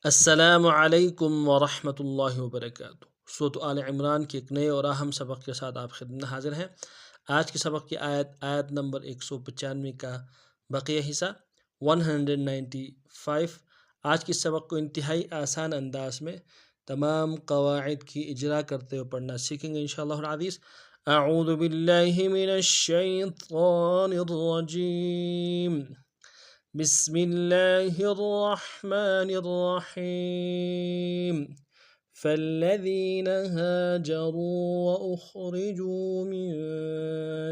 السلام علیکم ورحمۃ اللہ وبرکاتہ۔ سورۃ آل عمران کے ایک نئے اور اہم سبق کے ساتھ آپ خدمت میں حاضر ہیں۔ آج کے سبق کی آیت نمبر 195 کا بقیہ حصہ 195۔ آج کے سبق کو انتہائی آسان انداز میں تمام قواعد کی اجرا کرتے ہوئے پڑھنا سیکھیں گے انشاءاللہ العزیز۔ اعوذ باللہ من الشیطان الرجیم، بسم اللہ الرحمن الرحیم۔ فالذین هاجروا وأخرجوا من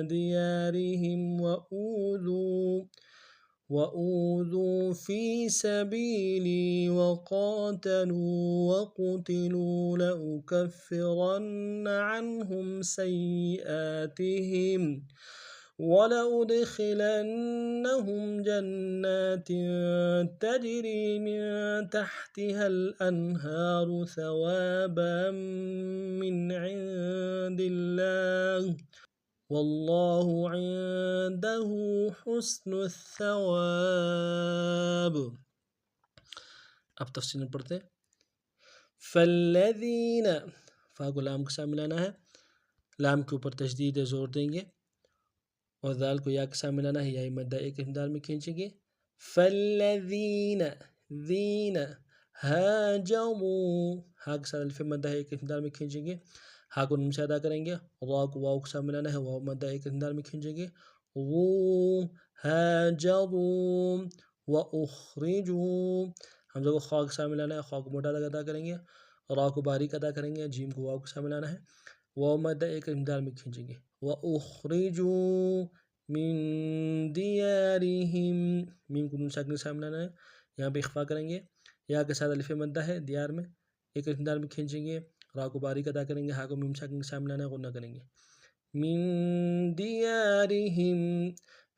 دیارهم وأوذوا في سبيلي وقاتلوا وقتلوا لأكفرن عنهم سيئاتهم ولأدخلنهم جنات تجري من تحتها الأنهار ثوابا من عند الله والله عنده حسن الثواب۔ اب تفصیل میں پڑھتے ہیں۔ فالذین، فا کو لام کے ساتھ ملانا ہے، لام کے اوپر تشدید زور دیں گے، اور ذال کو یا کے ساتھ ملانا ہے، یا مدہ ایک دال میں کھینچیں گے۔ فالذین ذین ہاجروا، ہا کے ساتھ الف مدہ ایک دال میں کھینچیں گے، ہا کو نون سے ادا کریں گے، را کو واو کے ساتھ ملانا ہے، واو مدہ ایک دال میں کھینچیں گے۔ وہ ہاجروا واخرجوا، حمزہ کو خا کے ساتھ ملانا ہے، خا کو موٹا ادا کریں گے، را کو باریک ادا کریں گے، جیم کو واو کے ساتھ ملانا ہے، واو مدہ ایک دال میں کھینچیں گے۔ وَأُخْرِجُوا مِن دِيَارِهِمْ، میم کو نون ساکن کے ساتھ ملانا ہے، یہاں پہ اخفا کریں گے، یا کے ساتھ الف مدہ ہے، دیار میں ایک دال میں کھینچیں گے، را کو باریک ادا کریں گے، ہا کو میم ساکن کے ساتھ ملانا ہے، غنہ کریں گے۔ مِن دِيَارِهِمْ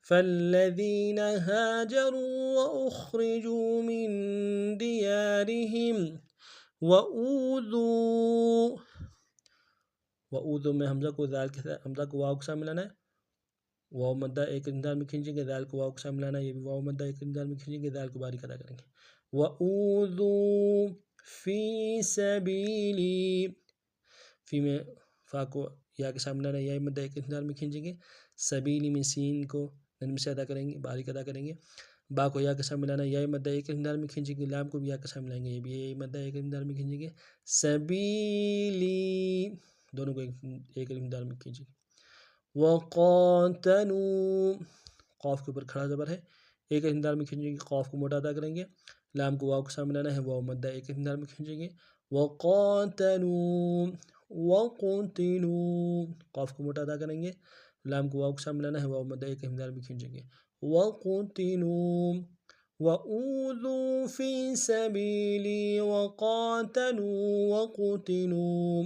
فَالَّذِينَ هَاجَرُوا وَأُخْرِجُوا مِن دِيَارِهِمْ وَأُوذُوا میں حمزہ کو واو کے ساتھ ملانا ہے، واو مدہ ایک دال میں کھینچیں گے، دال کو واو کے ساتھ ملانا ہے، یہ بھی واو مدہ ایک دال میں کھینچیں گے، دال کو باریک ادا کریں گے۔ وَأُوذُوا فِي سَبِيلِي، فی میں فا کو یا کے ساتھ ملانا ہے، یا مدہ ایک دال میں کھینچیں گے، سبیلی میں سین کو نرم سے ادا کریں گے، باریک ادا کریں گے، با کو یا کے ساتھ ملانا ہے، یا مدہ ایک دال میں کھینچیں گے، لام کو بھی یا کے ساتھ ملائیں گے، یہ بھی یا مدہ ایک دال میں کھینچیں گے، سبیلی دونوں کو ایک دال میں کھینچیں گے۔ وَقَاتَلُوا، قاف کے اوپر کھڑا زبر ہے، ایک دال میں کھینچیں گے، قاف کو موٹا ادا کریں گے، لام کو واو کے ساتھ ملانا ہے، واو مدہ ایک دال میں کھینچیں گے۔ وَقَاتَلُوا وَقُتِلُوا، قاف کو موٹا ادا کریں گے، لام کو واو کے ساتھ ملانا ہے، واو مدہ ایک دال میں کھینچیں گے۔ وَقُتِلُوا وَأُوذُوا فِي سَبِيلِي وَقَاتَلُوا وَقُتِلُوا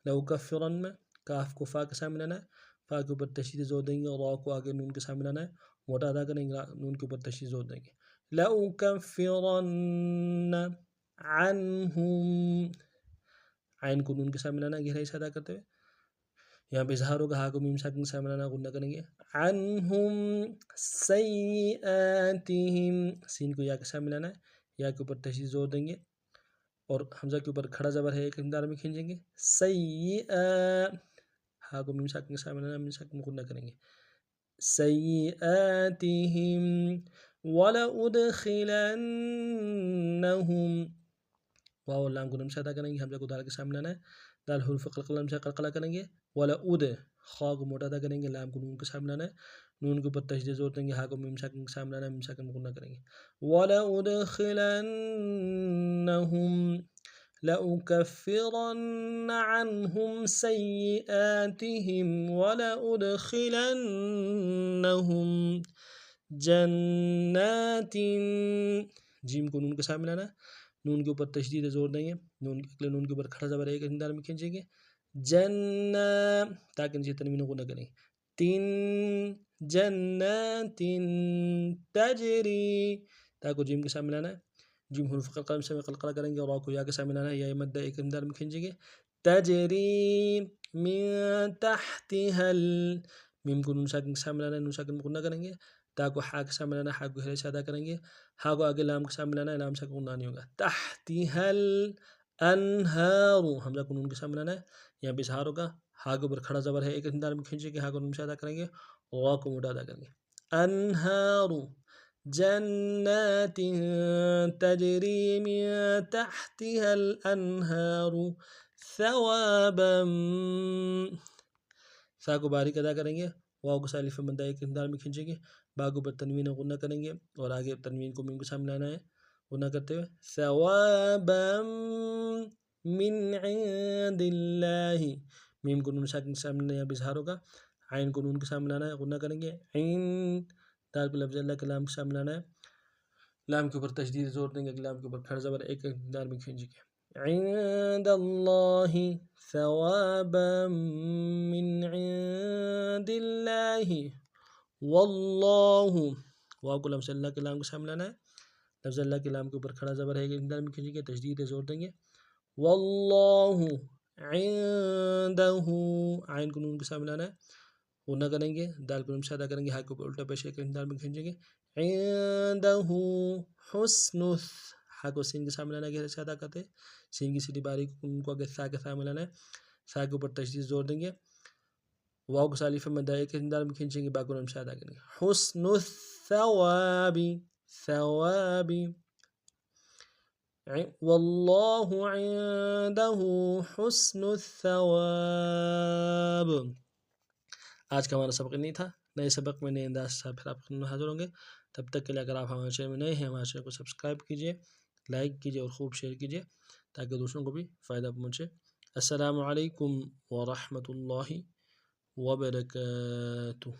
لَأُكَفِّرَنَّ، کاف کو فا کے ساتھ ملانا ہے، فا کے اوپر تشدید زور دیں گے، اور را کو آگے نون کے ساتھ ملانا ہے، موٹا ادا کریں گے، نون کے اوپر تشدید زور دیں گے۔ لَأُكَفِّرَنَّ عَنْهُمْ، عین کو نون کے ساتھ ملانا ہے گہرائی سے ادا کرتے ہوئے، یہاں پہ اظہار ہوگا، ہا کو میم ساکن کے ساتھ ملانا، غنہ کریں گے۔ عَنْهُمْ سَيِّئَاتِهِمْ، سین کو یا کے ساتھ ملانا ہے، یا کے اوپر تشدید زور دیں گے، اور حمزہ کے اوپر کھڑا زبر ہے، ایک دال میں کھینچیں گے، ہا کو میم ساکن کے ساتھ ملانا، میم ساکن غنہ کریں گے۔ سَيِّئَاتِهِمْ وَلَأُدْخِلَنَّهُمْ، واو لام کو نم سے ادا کریں گے، حمزہ کو دال کے ساتھ ملانا ہے، دال حروف قلقلہ سے قلقلہ کریں گے، وَلَأُدْ، خا کو موٹا ادا کریں گے، لام کو نون کے ساتھ ملانا ہے، نون کے اوپر تشدید زور دیں گے، ہا کو میم ساکن کے ساتھ ملانا ہے، میم ساکن غنہ کریں گے۔ وَلَأُدْخِلَنَّهُمْ لَأُكَفِّرَنَّ عَنْهُمْ سَيِّئَاتِهِمْ وَلَأُدْخِلَنَّهُمْ جَنَّاتٍ، جیم کو نون کے ساتھ ملانا ہے، نون کے اوپر تشدید زور دیں گے، نون کے اوپر کھڑا زبر ایک دال میں کھینچیں گے، تاکہ نیچے تنوین غنہ کریں گے، تین جنات تجری، تا کو جیم کے ساتھ ملانا ہے، جیم حروف قلقلہ سے قلقلہ کریں گے، اور را کو یا کے ساتھ ملانا ہے، یا مدہ ایک دال میں کھینچیں گے، تجری من تحتها، میم کو نون ساکن کے ساتھ ملانا ہے، نون ساکن غنہ کریں گے، تا کو ہا کے ساتھ ملانا ہے، ہا کو گہرے سے ادا کریں گے، ہا کو آگے لام کے ساتھ ملانا ہے، لام سے گننا نہیں ہوگا، تحتها الانہار، حمزہ کو نون کے ساتھ ملانا ہے، یہاں پہ اظہار ہوگا، ہا کے اوپر کھڑا زبر ہے، ایک انداز میں کھینچے گے، ہا کو نون سے ادا کریں گے، وا کو موٹا ادا کریں گے، انہار جنات تجری من تحتها الانہار ثوابا، سا کو باریک ادا کریں گے، واو کو سالف مدہ ایک انداز میں کھینچیں گے، با کو اوپر تنوین غنہ کریں گے، اور آگے تنوین کو میم کے ساتھ ملانا ہے غنہ کرتے ہوئے، ثوابا من عند اللہ، میم کو نون ساکن کے ساتھ ملانا ہے، یہاں پہ اظہار ہوگا، عین کو نون کے ساتھ ملانا ہے، غنہ کریں گے، عین، دال کو لفظ اللہ کے لام کے ساتھ ملانا ہے، لام کے اوپر تشدید زور دیں گے، لام کے اوپر پھر زبر ایک انداز میں کھینچیں گے، عند اللہ ثوابا من عند اللہ واللہ، واو کو لفظ اللہ کے لام کے ساتھ ملانا ہے، لفظ اللہ کے لام کے اوپر کھڑا زبر ہے، ایک انداز میں کھینچیں گے، تشدید زور دیں گے، واللہ عندہ، عین کو نون کے ساتھ ملانا ہے، غنہ کریں گے، دال کو نون سے ادا کریں گے، ہا کو الٹا پیش ایک انداز میں کھینچیں گے، عندہ حسن، ہا کو سین کے ساتھ ملانا ہے، گہرے سے ادا کرتے، سین کی سیدھی باریک ان کو آگے سا کے ساتھ ملانا ہے، سا کے اوپر تشدید زور دیں گے، واو کو سالف مدہ ایک انداز میں کھینچیں گے، با کو نون سے ادا کریں گے، حسن الثواب، ثواب، واللہ عندہ حسن الثواب۔ آج کا ہمارا سبق نہیں تھا، نئے سبق میں نئے انداز سے پھر آپ حاضر ہوں گے، تب تک کے لیے اگر آپ ہمارے چینل میں نئے ہیں، ہمارے چینل کو سبسکرائب کیجیے، لائک کیجیے اور خوب شیئر کیجیے تاکہ دوسروں کو بھی فائدہ پہنچے۔ السلام علیکم ورحمۃ اللہ وبرکاتہ۔